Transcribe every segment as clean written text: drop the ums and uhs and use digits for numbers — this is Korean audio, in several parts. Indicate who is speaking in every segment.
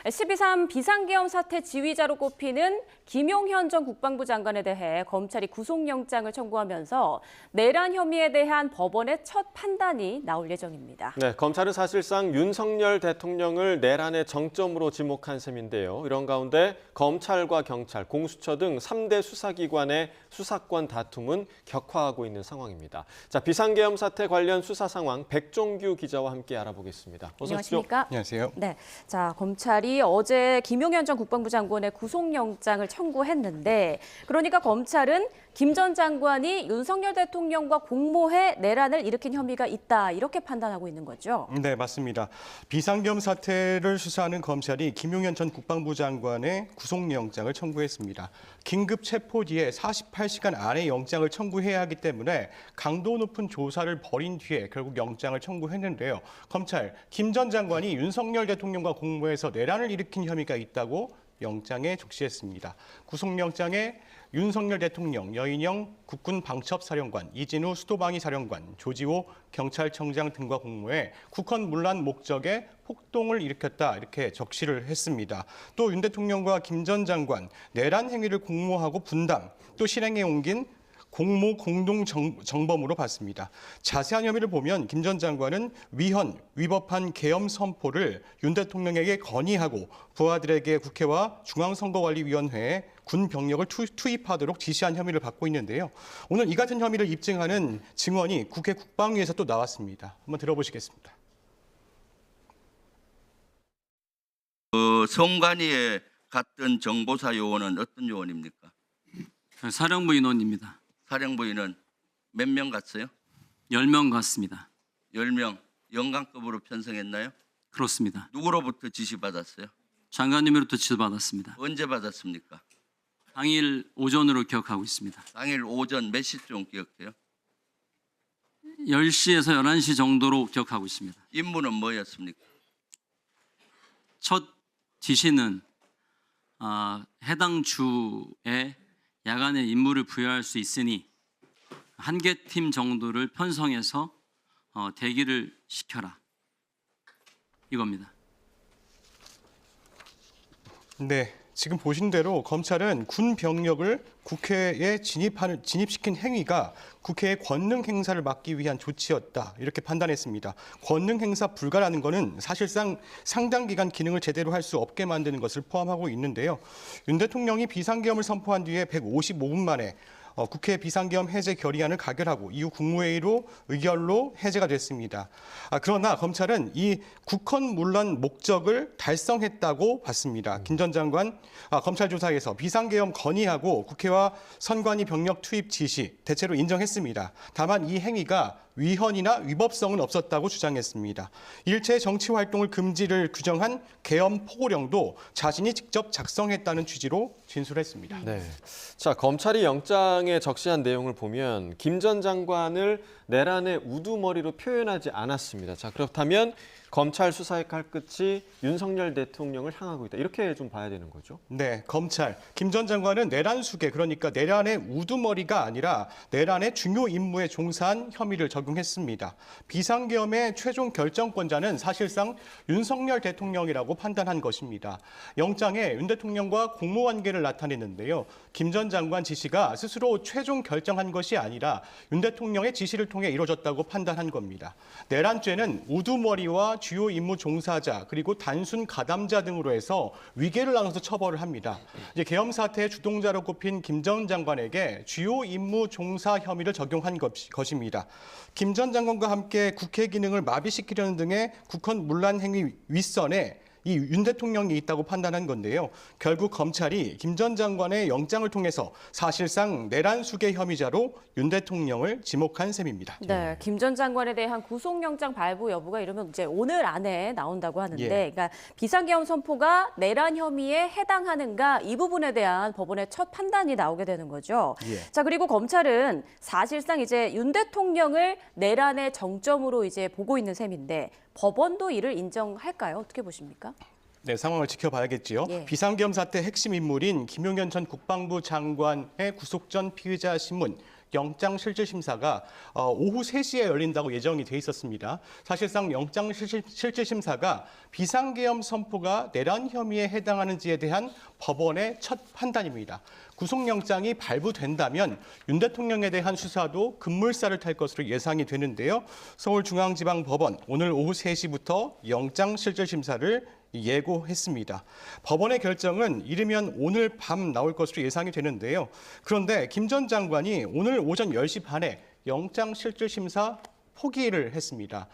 Speaker 1: 12.3 비상계엄 사태 지휘자로 꼽히는 김용현 전 국방부 장관에 대해 검찰이 구속영장을 청구하면서 내란 혐의에 대한 법원의 첫 판단이 나올 예정입니다.
Speaker 2: 네, 검찰은 사실상 윤석열 대통령을 내란의 정점으로 지목한 셈인데요. 이런 가운데 검찰과 경찰, 공수처 등 3대 수사기관의 수사권 다툼은 격화하고 있는 상황입니다. 자, 비상계엄 사태 관련 수사 상황 백종규 기자와 함께 알아보겠습니다. 어서 오십시오.
Speaker 1: 안녕하십니까?
Speaker 3: 안녕하세요.
Speaker 1: 네, 자 검찰이 어제 김용현 전 국방부 장관의 구속영장을 청구했는데, 그러니까 검찰은 김 전 장관이 윤석열 대통령과 공모해 내란을 일으킨 혐의가 있다, 이렇게 판단하고 있는 거죠.
Speaker 3: 네, 맞습니다. 비상계엄 사태를 수사하는 검찰이 김용현 전 국방부 장관의 구속영장을 청구했습니다. 긴급 체포 뒤에 48시간 안에 영장을 청구해야 하기 때문에 강도 높은 조사를 벌인 뒤에 결국 영장을 청구했는데요. 검찰, 김 전 장관이 윤석열 대통령과 공모해서 내란을 일으킨 혐의가 있다고 영장에 적시했습니다. 구속영장에 윤석열 대통령, 여인영 국군 방첩사령관, 이진우 수도방위 사령관, 조지호 경찰청장 등과 공모해 국헌 문란 목적의 폭동을 일으켰다, 이렇게 적시를 했습니다. 또 윤 대통령과 김 전 장관 내란 행위를 공모하고 분담, 또 실행에 옮긴 공모 공동 정범으로 봤습니다. 자세한 혐의를 보면 김 전 장관은 위법한 계엄 선포를 윤 대통령에게 건의하고 부하들에게 국회와 중앙선거관리위원회에 군 병력을 투입하도록 지시한 혐의를 받고 있는데요. 오늘 이 같은 혐의를 입증하는 증언이 국회 국방위에서 또 나왔습니다. 한번 들어보시겠습니다.
Speaker 4: 성관위에 갔던 정보사 요원은 어떤 요원입니까?
Speaker 5: 사령부 인원입니다.
Speaker 4: 사령부 인원 몇 명 갔어요?
Speaker 5: 10명 갔습니다.
Speaker 4: 10명. 영관급으로 편성했나요?
Speaker 5: 그렇습니다.
Speaker 4: 누구로부터 지시받았어요?
Speaker 5: 장관님으로부터 지도받았습니다.
Speaker 4: 언제 받았습니까?
Speaker 5: 당일 오전으로 기억하고 있습니다.
Speaker 4: 당일 오전 몇 시쯤 기억해요?
Speaker 5: 10시에서 11시 정도로 기억하고 있습니다.
Speaker 4: 임무는 뭐였습니까?
Speaker 5: 첫 지시는 해당 주에 야간에 임무를 부여할 수 있으니 한 개 팀 정도를 편성해서 대기를 시켜라, 이겁니다.
Speaker 3: 네, 지금 보신 대로 검찰은 군 병력을 국회에 진입시킨 행위가 국회의 권능 행사를 막기 위한 조치였다, 이렇게 판단했습니다. 권능 행사 불가라는 것은 사실상 상당 기간 기능을 제대로 할 수 없게 만드는 것을 포함하고 있는데요. 윤 대통령이 비상계엄을 선포한 뒤에 155분 만에 국회 비상계엄 해제 결의안을 가결하고 이후 국무회의로 의결로 해제가 됐습니다. 그러나 검찰은 이 국헌 문란 목적을 달성했다고 봤습니다. 김 전 장관 검찰 조사에서 비상계엄 건의하고 국회와 선관위 병력 투입 지시 대체로 인정했습니다. 다만 이 행위가 위헌이나 위법성은 없었다고 주장했습니다. 일체 정치 활동을 금지를 규정한 계엄 포고령도 자신이 직접 작성했다는 취지로 진술했습니다.
Speaker 2: 네. 자, 검찰이 영장에 적시한 내용을 보면 김 전 장관을 내란의 우두머리로 표현하지 않았습니다. 자, 그렇다면 검찰 수사의 칼끝이 윤석열 대통령을 향하고 있다, 이렇게 좀 봐야 되는 거죠?
Speaker 3: 네, 검찰 김 전 장관은 내란 수계, 그러니까 내란의 우두머리가 아니라 내란의 중요 임무에 종사한 혐의를 적용했습니다. 비상계엄의 최종 결정권자는 사실상 윤석열 대통령이라고 판단한 것입니다. 영장에 윤 대통령과 공모관계를 나타냈는데요. 김 전 장관 지시가 스스로 최종 결정한 것이 아니라 윤 대통령의 지시를 통해 이루어졌다고 판단한 겁니다. 내란죄는 우두머리와 주요 임무 종사자 그리고 단순 가담자 등으로 해서 위계를 나눠서 처벌을 합니다. 이제 계엄 사태의 주동자로 꼽힌 김 전 장관에게 주요 임무 종사 혐의를 적용한 것입니다. 김 전 장관과 함께 국회 기능을 마비시키려는 등의 국헌 문란 행위 윗선에 이 윤 대통령이 있다고 판단한 건데요. 결국 검찰이 김 전 장관의 영장을 통해서 사실상 내란 수계 혐의자로 윤 대통령을 지목한 셈입니다.
Speaker 1: 네, 김 전 장관에 대한 구속영장 발부 여부가 이러면 이제 오늘 안에 나온다고 하는데, 그러니까 비상계엄 선포가 내란 혐의에 해당하는가, 이 부분에 대한 법원의 첫 판단이 나오게 되는 거죠. 자, 그리고 검찰은 사실상 이제 윤 대통령을 내란의 정점으로 이제 보고 있는 셈인데, 법원도 이를 인정할까요? 어떻게 보십니까?
Speaker 3: 네, 상황을 지켜봐야겠지요. 비상계엄 사태 핵심 인물인 김용현 전 국방부 장관의 구속 전 피의자 신문, 영장실질심사가 오후 3시에 열린다고 예정이 돼 있었습니다. 사실상 영장실질심사가 비상계엄 선포가 내란 혐의에 해당하는지에 대한 법원의 첫 판단입니다. 구속영장이 발부된다면 윤 대통령에 대한 수사도 급물살을 탈 것으로 예상이 되는데요. 서울중앙지방법원 오늘 오후 3시부터 영장실질심사를 예고했습니다. 법원의 결정은 이르면 오늘 밤 나올 것으로 예상이 되는데요. 그런데 김 전 장관이 오늘 오전 10시 반에 영장실질심사 포기를 했습니다.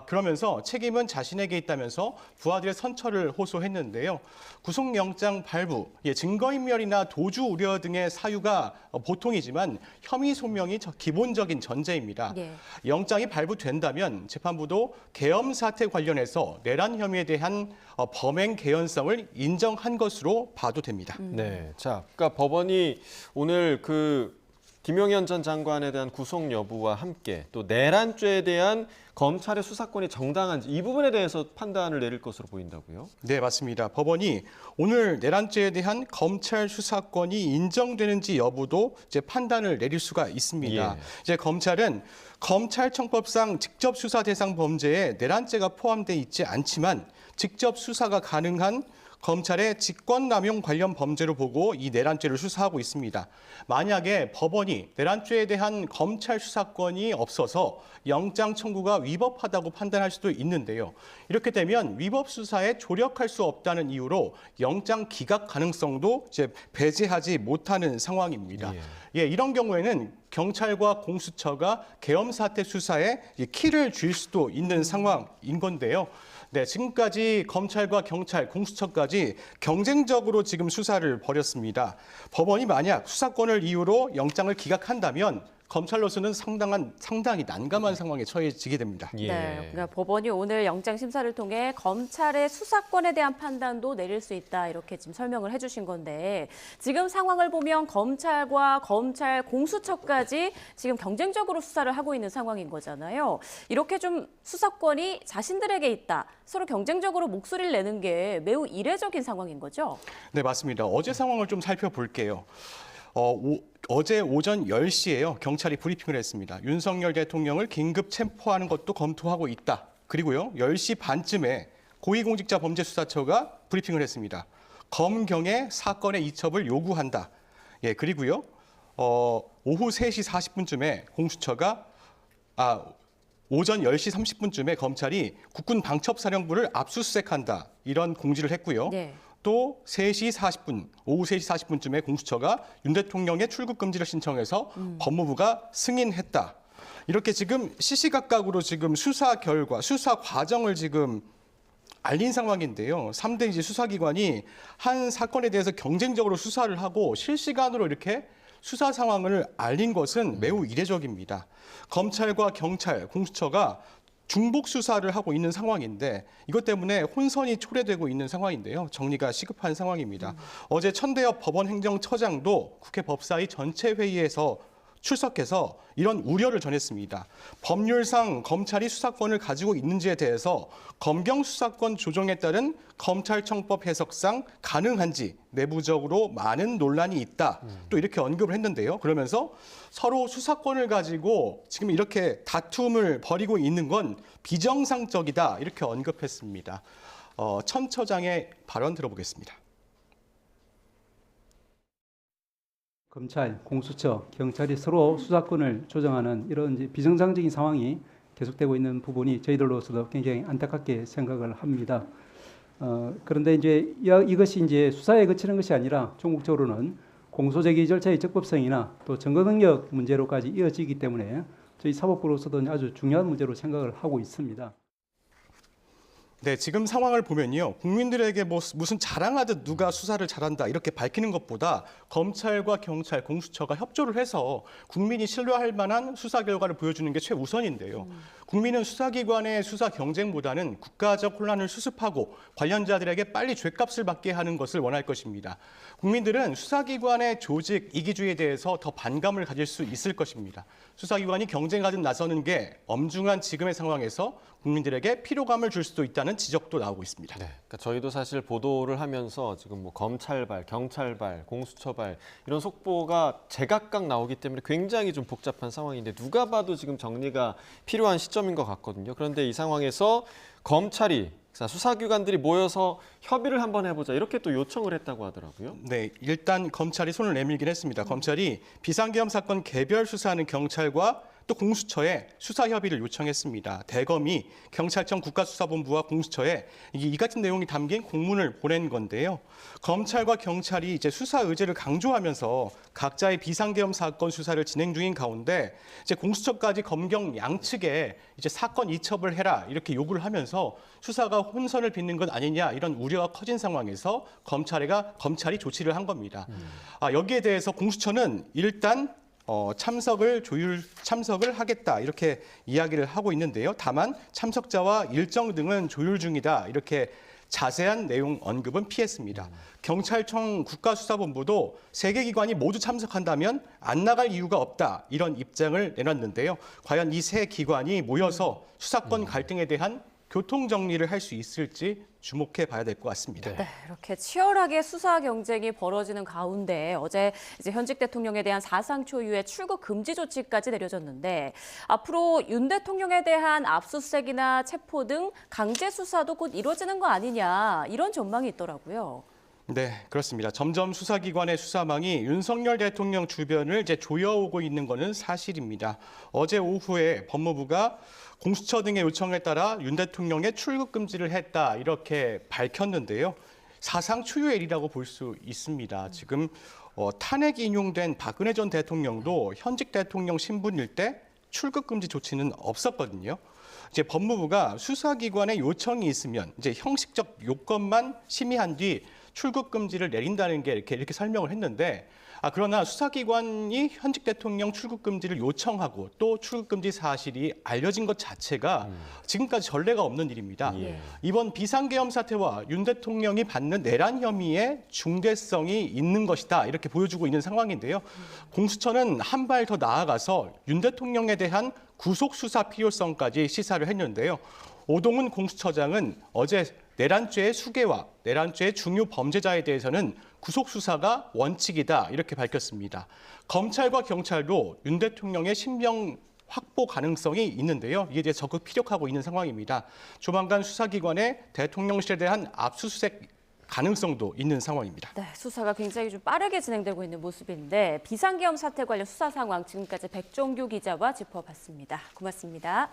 Speaker 3: 그러면서 책임은 자신에게 있다면서 부하들의 선처를 호소했는데요. 구속영장 발부, 증거인멸이나 도주 우려 등의 사유가 보통이지만 혐의 소명이 기본적인 전제입니다.
Speaker 1: 네.
Speaker 3: 영장이 발부된다면 재판부도 계엄 사태 관련해서 내란 혐의에 대한 범행 개연성을 인정한 것으로 봐도 됩니다.
Speaker 2: 네, 자, 그러니까 법원이 오늘 김용현 전 장관에 대한 구속 여부와 함께 또 내란죄에 대한 검찰의 수사권이 정당한지 이 부분에 대해서 판단을 내릴 것으로 보인다고요?
Speaker 3: 네, 맞습니다. 법원이 오늘 내란죄에 대한 검찰 수사권이 인정되는지 여부도 이제 판단을 내릴 수가 있습니다.
Speaker 2: 예.
Speaker 3: 이제 검찰은 검찰청법상 직접 수사 대상 범죄에 내란죄가 포함돼 있지 않지만 직접 수사가 가능한 검찰의 직권남용 관련 범죄로 보고 이 내란죄를 수사하고 있습니다. 만약에 법원이 내란죄에 대한 검찰 수사권이 없어서 영장 청구가 위법하다고 판단할 수도 있는데요. 이렇게 되면 위법 수사에 조력할 수 없다는 이유로 영장 기각 가능성도 이제 배제하지 못하는 상황입니다. 이런 경우에는 경찰과 공수처가 계엄 사태 수사에 키를 쥘 수도 있는 상황인 건데요. 네, 지금까지 검찰과 경찰, 공수처까지 경쟁적으로 지금 수사를 벌였습니다. 법원이 만약 수사권을 이유로 영장을 기각한다면 검찰로서는 상당히 난감한 상황에 처해지게 됩니다.
Speaker 2: 예.
Speaker 1: 네, 그러니까 법원이 오늘 영장 심사를 통해 검찰의 수사권에 대한 판단도 내릴 수 있다 이렇게 지금 설명을 해주신 건데 지금 상황을 보면 검찰과 검찰 공수처까지 지금 경쟁적으로 수사를 하고 있는 상황인 거잖아요. 이렇게 좀 수사권이 자신들에게 있다, 서로 경쟁적으로 목소리를 내는 게 매우 이례적인 상황인 거죠?
Speaker 3: 네, 맞습니다. 어제 상황을 좀 살펴볼게요. 어제 오전 10시에요. 경찰이 브리핑을 했습니다. 윤석열 대통령을 긴급 체포하는 것도 검토하고 있다. 그리고요, 10시 반쯤에 고위공직자범죄수사처가 브리핑을 했습니다. 검경의 사건의 이첩을 요구한다. 그리고요, 오후 3시 40분쯤에 공수처가 오전 10시 30분쯤에 검찰이 국군 방첩사령부를 압수수색한다. 이런 공지를 했고요.
Speaker 1: 네.
Speaker 3: 또 3시 40분, 오후 3시 40분쯤에 공수처가 윤 대통령의 출국 금지를 신청해서 법무부가 승인했다. 이렇게 지금 시시각각으로 지금 수사 결과, 수사 과정을 지금 알린 상황인데요. 3대 이제 수사기관이 한 사건에 대해서 경쟁적으로 수사를 하고 실시간으로 이렇게 수사 상황을 알린 것은 매우 이례적입니다. 검찰과 경찰, 공수처가 중복 수사를 하고 있는 상황인데 이것 때문에 혼선이 초래되고 있는 상황인데요. 정리가 시급한 상황입니다. 어제 천대엽 법원행정처장도 국회 법사위 전체 회의에서 출석해서 이런 우려를 전했습니다. 법률상 검찰이 수사권을 가지고 있는지에 대해서 검경 수사권 조정에 따른 검찰청법 해석상 가능한지 내부적으로 많은 논란이 있다. 또 이렇게 언급을 했는데요. 그러면서 서로 수사권을 가지고 지금 이렇게 다툼을 벌이고 있는 건 비정상적이다. 이렇게 언급했습니다. 천 처장의 발언 들어보겠습니다.
Speaker 6: 검찰, 공수처, 경찰이 서로 수사권을 조정하는 이런 이제 비정상적인 상황이 계속되고 있는 부분이 저희들로서도 굉장히 안타깝게 생각을 합니다. 그런데 이제 이것이 이제 수사에 그치는 것이 아니라 종국적으로는 공소제기 절차의 적법성이나 또 증거 능력 문제로까지 이어지기 때문에 저희 사법부로서도 아주 중요한 문제로 생각을 하고 있습니다.
Speaker 3: 네, 지금 상황을 보면요. 국민들에게 무슨 자랑하듯 누가 수사를 잘한다 이렇게 밝히는 것보다 검찰과 경찰, 공수처가 협조를 해서 국민이 신뢰할 만한 수사 결과를 보여주는 게 최우선인데요. 국민은 수사기관의 수사 경쟁보다는 국가적 혼란을 수습하고 관련자들에게 빨리 죗값을 받게 하는 것을 원할 것입니다. 국민들은 수사기관의 조직, 이기주의에 대해서 더 반감을 가질 수 있을 것입니다. 수사기관이 경쟁하듯 나서는 게 엄중한 지금의 상황에서 국민들에게 피로감을 줄 수도 있다는 지적도 나오고 있습니다.
Speaker 2: 네, 그러니까 저희도 사실 보도를 하면서 지금 뭐 검찰발, 경찰발, 공수처발 이런 속보가 제각각 나오기 때문에 굉장히 좀 복잡한 상황인데 누가 봐도 지금 정리가 필요한 시점인 것 같거든요. 그런데 이 상황에서 검찰이 수사기관들이 모여서 협의를 한번 해보자 이렇게 또 요청을 했다고 하더라고요.
Speaker 3: 네, 일단 검찰이 손을 내밀긴 했습니다. 검찰이 비상계엄 사건 개별 수사하는 경찰과 또 공수처에 수사 협의를 요청했습니다. 대검이 경찰청 국가수사본부와 공수처에 이 같은 내용이 담긴 공문을 보낸 건데요. 검찰과 경찰이 이제 수사 의제를 강조하면서 각자의 비상계엄 사건 수사를 진행 중인 가운데 이제 공수처까지 검경 양측에 이제 사건 이첩을 해라 이렇게 요구를 하면서 수사가 혼선을 빚는 것 아니냐 이런 우려가 커진 상황에서 검찰이 조치를 한 겁니다. 여기에 대해서 공수처는 일단 참석을 하겠다 이렇게 이야기를 하고 있는데요. 다만 참석자와 일정 등은 조율 중이다 이렇게 자세한 내용 언급은 피했습니다. 경찰청 국가수사본부도 3개 기관이 모두 참석한다면 안 나갈 이유가 없다 이런 입장을 내놨는데요. 과연 이 3 기관이 모여서 수사권 갈등에 대한 교통 정리를 할 수 있을지 주목해 봐야 될 것 같습니다.
Speaker 1: 네, 이렇게 치열하게 수사 경쟁이 벌어지는 가운데 어제 이제 현직 대통령에 대한 사상 초유의 출국 금지 조치까지 내려졌는데 앞으로 윤 대통령에 대한 압수수색이나 체포 등 강제 수사도 곧 이루어지는 거 아니냐 이런 전망이 있더라고요.
Speaker 3: 네, 그렇습니다. 점점 수사기관의 수사망이 윤석열 대통령 주변을 이제 조여오고 있는 것은 사실입니다. 어제 오후에 법무부가 공수처 등의 요청에 따라 윤 대통령의 출국 금지를 했다 이렇게 밝혔는데요. 사상 초유의 일이라고 볼 수 있습니다. 지금 탄핵이 인용된 박근혜 전 대통령도 현직 대통령 신분일 때 출국 금지 조치는 없었거든요. 이제 법무부가 수사기관의 요청이 있으면 이제 형식적 요건만 심의한 뒤 출국 금지를 내린다는 게 이렇게 설명을 했는데 그러나 수사기관이 현직 대통령 출국 금지를 요청하고 또 출국 금지 사실이 알려진 것 자체가 지금까지 전례가 없는 일입니다. 이번 비상계엄 사태와 윤 대통령이 받는 내란 혐의의 중대성이 있는 것이다 이렇게 보여주고 있는 상황인데요. 공수처는 한 발 더 나아가서 윤 대통령에 대한 구속 수사 필요성까지 시사를 했는데요. 오동훈 공수처장은 어제 내란죄의 수괴와 내란죄의 중요 범죄자에 대해서는 구속 수사가 원칙이다 이렇게 밝혔습니다. 검찰과 경찰도 윤 대통령의 신병 확보 가능성이 있는데요. 이에 대해 적극 피력하고 있는 상황입니다. 조만간 수사기관의 대통령실에 대한 압수수색 가능성도 있는 상황입니다.
Speaker 1: 네, 수사가 굉장히 좀 빠르게 진행되고 있는 모습인데 비상계엄 사태 관련 수사 상황 지금까지 백종규 기자와 짚어봤습니다. 고맙습니다.